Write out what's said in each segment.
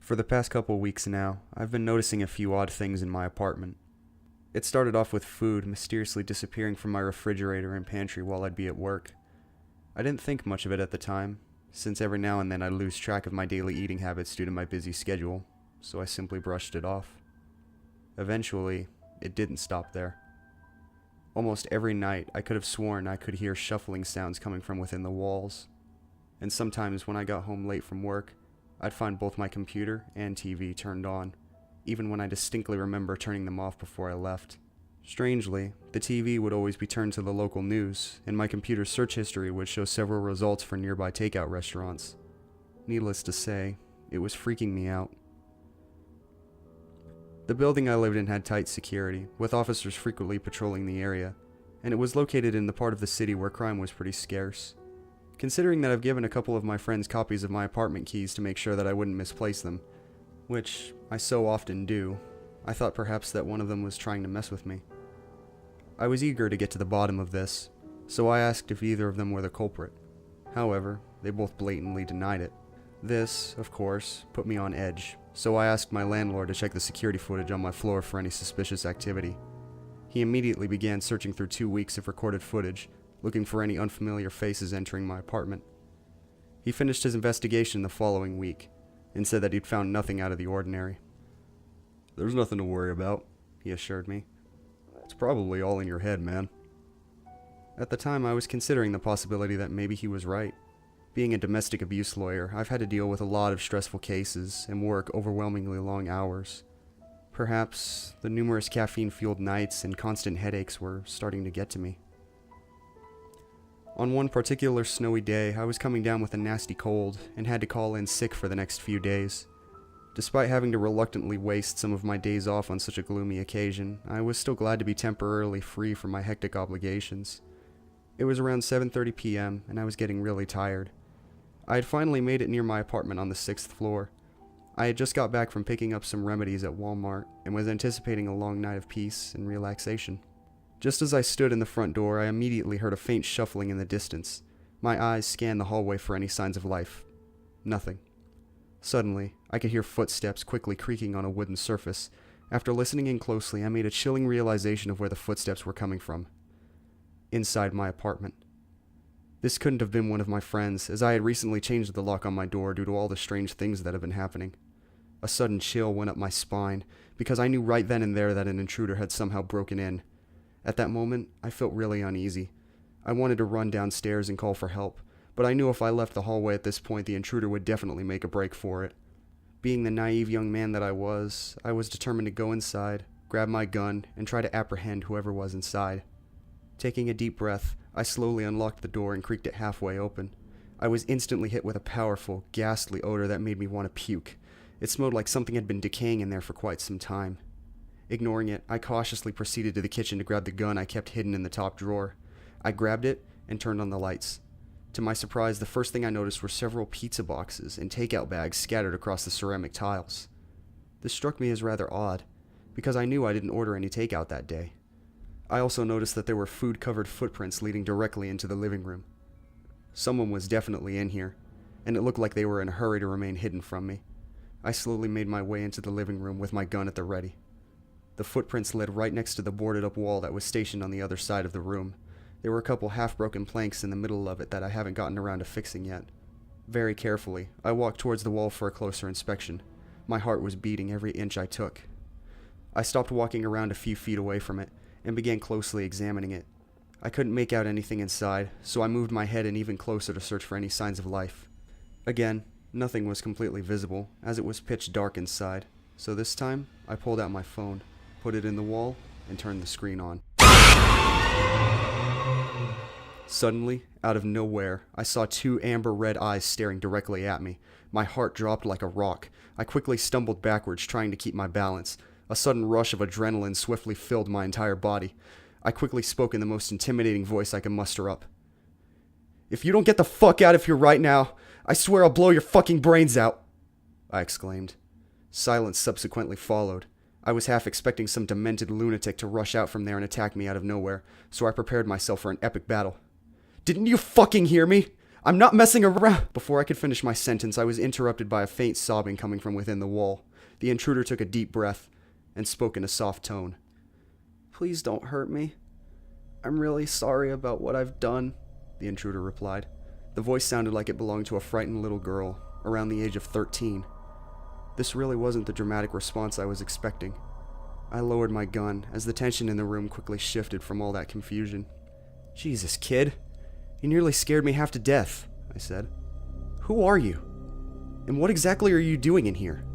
For the past couple weeks now, I've been noticing a few odd things in my apartment. It started off with food mysteriously disappearing from my refrigerator and pantry while I'd be at work. I didn't think much of it at the time, since every now and then I lose track of my daily eating habits due to my busy schedule, so I simply brushed it off. Eventually, it didn't stop there. Almost every night, I could have sworn I could hear shuffling sounds coming from within the walls. And sometimes when I got home late from work, I'd find both my computer and TV turned on, even when I distinctly remember turning them off before I left. Strangely, the TV would always be turned to the local news, and my computer's search history would show several results for nearby takeout restaurants. Needless to say, it was freaking me out. The building I lived in had tight security, with officers frequently patrolling the area, and it was located in the part of the city where crime was pretty scarce. Considering that I've given a couple of my friends copies of my apartment keys to make sure that I wouldn't misplace them, which I so often do, I thought perhaps that one of them was trying to mess with me. I was eager to get to the bottom of this, so I asked if either of them were the culprit. However, they both blatantly denied it. This, of course, put me on edge, so I asked my landlord to check the security footage on my floor for any suspicious activity. He immediately began searching through 2 weeks of recorded footage, looking for any unfamiliar faces entering my apartment. He finished his investigation the following week, and said that he'd found nothing out of the ordinary. "There's nothing to worry about," he assured me. "It's probably all in your head, man." At the time, I was considering the possibility that maybe he was right. Being a domestic abuse lawyer, I've had to deal with a lot of stressful cases and work overwhelmingly long hours. Perhaps the numerous caffeine-fueled nights and constant headaches were starting to get to me. On one particular snowy day, I was coming down with a nasty cold and had to call in sick for the next few days. Despite having to reluctantly waste some of my days off on such a gloomy occasion, I was still glad to be temporarily free from my hectic obligations. It was around 7:30 p.m. and I was getting really tired. I had finally made it near my apartment on the 6th floor. I had just got back from picking up some remedies at Walmart and was anticipating a long night of peace and relaxation. Just as I stood in the front door, I immediately heard a faint shuffling in the distance. My eyes scanned the hallway for any signs of life. Nothing. Suddenly, I could hear footsteps quickly creaking on a wooden surface. After listening in closely, I made a chilling realization of where the footsteps were coming from. Inside my apartment. This couldn't have been one of my friends, as I had recently changed the lock on my door due to all the strange things that had been happening. A sudden chill went up my spine, because I knew right then and there that an intruder had somehow broken in. At that moment, I felt really uneasy. I wanted to run downstairs and call for help, but I knew if I left the hallway at this point, the intruder would definitely make a break for it. Being the naive young man that I was determined to go inside, grab my gun, and try to apprehend whoever was inside. Taking a deep breath, I slowly unlocked the door and creaked it halfway open. I was instantly hit with a powerful, ghastly odor that made me want to puke. It smelled like something had been decaying in there for quite some time. Ignoring it, I cautiously proceeded to the kitchen to grab the gun I kept hidden in the top drawer. I grabbed it and turned on the lights. To my surprise, the first thing I noticed were several pizza boxes and takeout bags scattered across the ceramic tiles. This struck me as rather odd, because I knew I didn't order any takeout that day. I also noticed that there were food-covered footprints leading directly into the living room. Someone was definitely in here, and it looked like they were in a hurry to remain hidden from me. I slowly made my way into the living room with my gun at the ready. The footprints led right next to the boarded-up wall that was stationed on the other side of the room. There were a couple half-broken planks in the middle of it that I haven't gotten around to fixing yet. Very carefully, I walked towards the wall for a closer inspection. My heart was beating every inch I took. I stopped walking around a few feet away from it and began closely examining it. I couldn't make out anything inside, so I moved my head in even closer to search for any signs of life. Again, nothing was completely visible, as it was pitch dark inside, so this time, I pulled out my phone, put it in the wall, and turned the screen on. Suddenly, out of nowhere, I saw 2 amber red eyes staring directly at me. My heart dropped like a rock. I quickly stumbled backwards, trying to keep my balance. A sudden rush of adrenaline swiftly filled my entire body. I quickly spoke in the most intimidating voice I could muster up. "If you don't get the fuck out of here right now, I swear I'll blow your fucking brains out," I exclaimed. Silence subsequently followed. I was half expecting some demented lunatic to rush out from there and attack me out of nowhere, so I prepared myself for an epic battle. "Didn't you fucking hear me? I'm not messing around. Before I could finish my sentence, I was interrupted by a faint sobbing coming from within the wall. The intruder took a deep breath and spoke in a soft tone. Please don't hurt me. I'm really sorry about what I've done, the intruder replied. The voice sounded like it belonged to a frightened little girl, around the age of 13. This really wasn't the dramatic response I was expecting. I lowered my gun as the tension in the room quickly shifted from all that confusion. Jesus, kid. You nearly scared me half to death, I said. Who are you? And what exactly are you doing in here?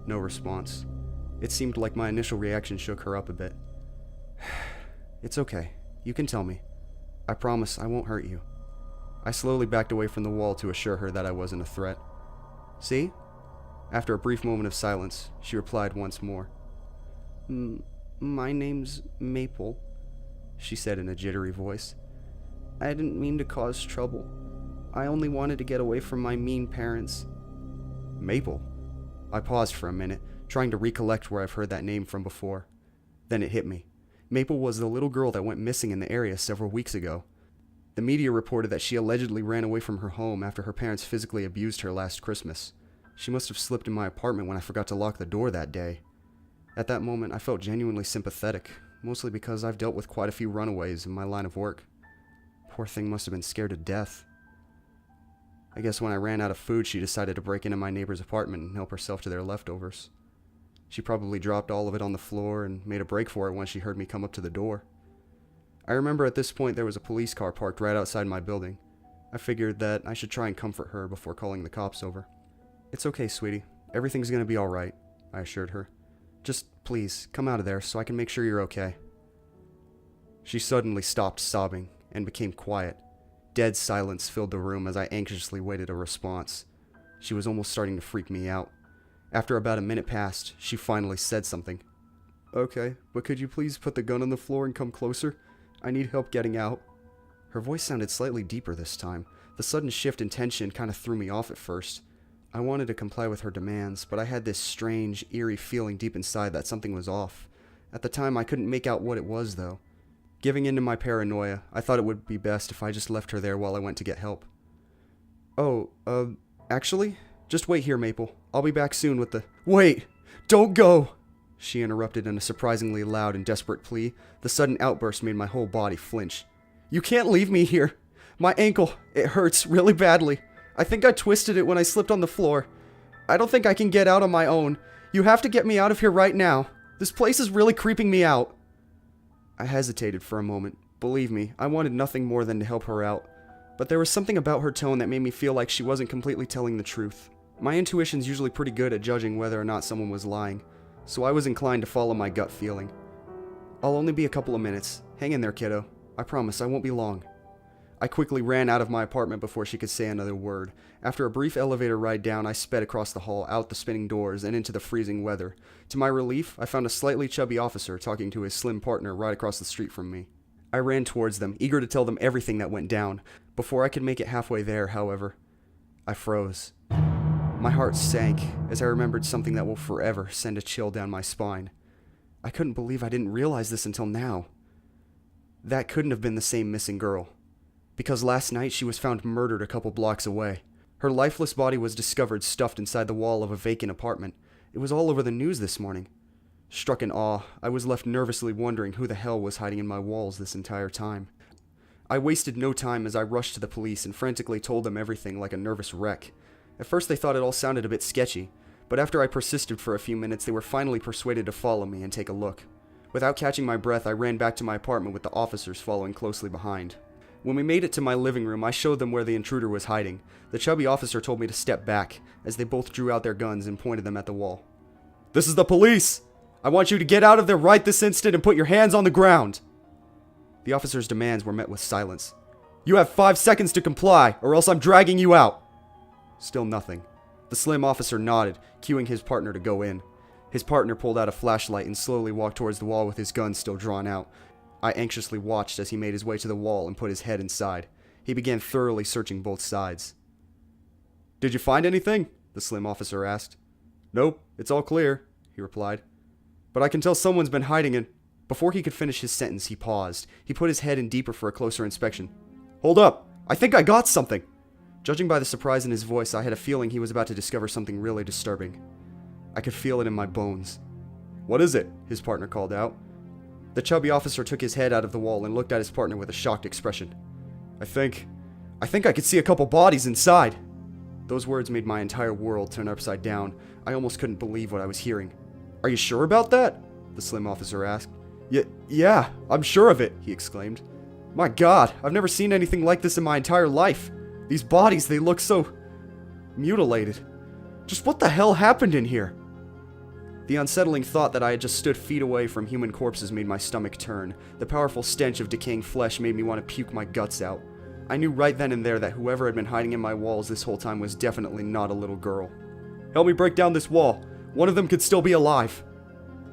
No response. It seemed like my initial reaction shook her up a bit. It's okay. You can tell me. I promise I won't hurt you. I slowly backed away from the wall to assure her that I wasn't a threat. See? After a brief moment of silence, she replied once more. My name's Maple, she said in a jittery voice. I didn't mean to cause trouble. I only wanted to get away from my mean parents. Maple? I paused for a minute, trying to recollect where I've heard that name from before. Then it hit me. Maple was the little girl that went missing in the area several weeks ago. The media reported that she allegedly ran away from her home after her parents physically abused her last Christmas. She must have slipped in my apartment when I forgot to lock the door that day. At that moment, I felt genuinely sympathetic, mostly because I've dealt with quite a few runaways in my line of work. Poor thing must have been scared to death. I guess when I ran out of food, she decided to break into my neighbor's apartment and help herself to their leftovers. She probably dropped all of it on the floor and made a break for it when she heard me come up to the door. I remember at this point there was a police car parked right outside my building. I figured that I should try and comfort her before calling the cops over. It's okay, sweetie. Everything's gonna be alright, I assured her. Just, please, come out of there so I can make sure you're okay. She suddenly stopped sobbing and became quiet. Dead silence filled the room as I anxiously waited a response. She was almost starting to freak me out. After about a minute passed, she finally said something. Okay, but could you please put the gun on the floor and come closer? I need help getting out. Her voice sounded slightly deeper this time. The sudden shift in tension kind of threw me off at first. I wanted to comply with her demands, but I had this strange, eerie feeling deep inside that something was off. At the time, I couldn't make out what it was, though. Giving in to my paranoia, I thought it would be best if I just left her there while I went to get help. Actually? Just wait here, Maple. I'll be back soon with the— Wait! Don't go! She interrupted in a surprisingly loud and desperate plea. The sudden outburst made my whole body flinch. You can't leave me here! My ankle, it hurts really badly. I think I twisted it when I slipped on the floor. I don't think I can get out on my own. You have to get me out of here right now. This place is really creeping me out. I hesitated for a moment. Believe me, I wanted nothing more than to help her out. But there was something about her tone that made me feel like she wasn't completely telling the truth. My intuition's usually pretty good at judging whether or not someone was lying, so I was inclined to follow my gut feeling. I'll only be a couple of minutes. Hang in there, kiddo. I promise I won't be long. I quickly ran out of my apartment before she could say another word. After a brief elevator ride down, I sped across the hall, out the spinning doors, and into the freezing weather. To my relief, I found a slightly chubby officer talking to his slim partner right across the street from me. I ran towards them, eager to tell them everything that went down. Before I could make it halfway there, however, I froze. My heart sank as I remembered something that will forever send a chill down my spine. I couldn't believe I didn't realize this until now. That couldn't have been the same missing girl, because last night she was found murdered a couple blocks away. Her lifeless body was discovered stuffed inside the wall of a vacant apartment. It was all over the news this morning. Struck in awe, I was left nervously wondering who the hell was hiding in my walls this entire time. I wasted no time as I rushed to the police and frantically told them everything like a nervous wreck. At first they thought it all sounded a bit sketchy, but after I persisted for a few minutes, they were finally persuaded to follow me and take a look. Without catching my breath, I ran back to my apartment with the officers following closely behind. When we made it to my living room, I showed them where the intruder was hiding. The chubby officer told me to step back, as they both drew out their guns and pointed them at the wall. "This is the police! I want you to get out of there right this instant and put your hands on the ground!" The officer's demands were met with silence. "You have 5 seconds to comply, or else I'm dragging you out!" Still nothing. The slim officer nodded, cueing his partner to go in. His partner pulled out a flashlight and slowly walked towards the wall with his gun still drawn out. I anxiously watched as he made his way to the wall and put his head inside. He began thoroughly searching both sides. "Did you find anything?" the slim officer asked. "Nope, it's all clear," he replied. "But I can tell someone's been hiding in—" Before he could finish his sentence, he paused. He put his head in deeper for a closer inspection. "Hold up! I think I got something!" Judging by the surprise in his voice, I had a feeling he was about to discover something really disturbing. I could feel it in my bones. "What is it?" his partner called out. The chubby officer took his head out of the wall and looked at his partner with a shocked expression. I think I could see a couple bodies inside." Those words made my entire world turn upside down. I almost couldn't believe what I was hearing. "Are you sure about that?" the slim officer asked. Yeah, I'm sure of it," he exclaimed. "My God, I've never seen anything like this in my entire life. These bodies, they look so mutilated. Just what the hell happened in here?" The unsettling thought that I had just stood feet away from human corpses made my stomach turn. The powerful stench of decaying flesh made me want to puke my guts out. I knew right then and there that whoever had been hiding in my walls this whole time was definitely not a little girl. "Help me break down this wall. One of them could still be alive."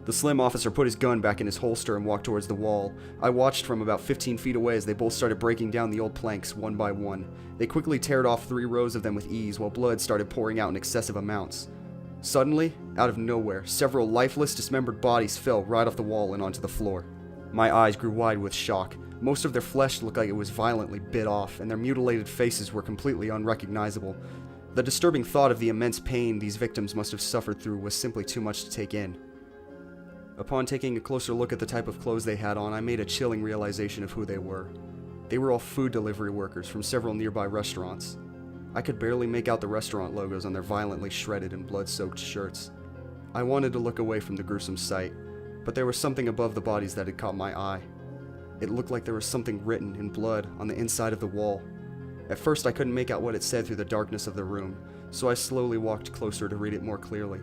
The slim officer put his gun back in his holster and walked towards the wall. I watched from about 15 feet away as they both started breaking down the old planks one by one. They quickly teared off 3 rows of them with ease while blood started pouring out in excessive amounts. Suddenly, out of nowhere, several lifeless, dismembered bodies fell right off the wall and onto the floor. My eyes grew wide with shock. Most of their flesh looked like it was violently bit off, and their mutilated faces were completely unrecognizable. The disturbing thought of the immense pain these victims must have suffered through was simply too much to take in. Upon taking a closer look at the type of clothes they had on, I made a chilling realization of who they were. They were all food delivery workers from several nearby restaurants. I could barely make out the restaurant logos on their violently shredded and blood-soaked shirts. I wanted to look away from the gruesome sight, but there was something above the bodies that had caught my eye. It looked like there was something written in blood on the inside of the wall. At first I couldn't make out what it said through the darkness of the room, so I slowly walked closer to read it more clearly.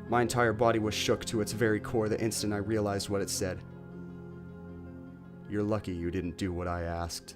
My entire body was shook to its very core the instant I realized what it said. "You're lucky you didn't do what I asked."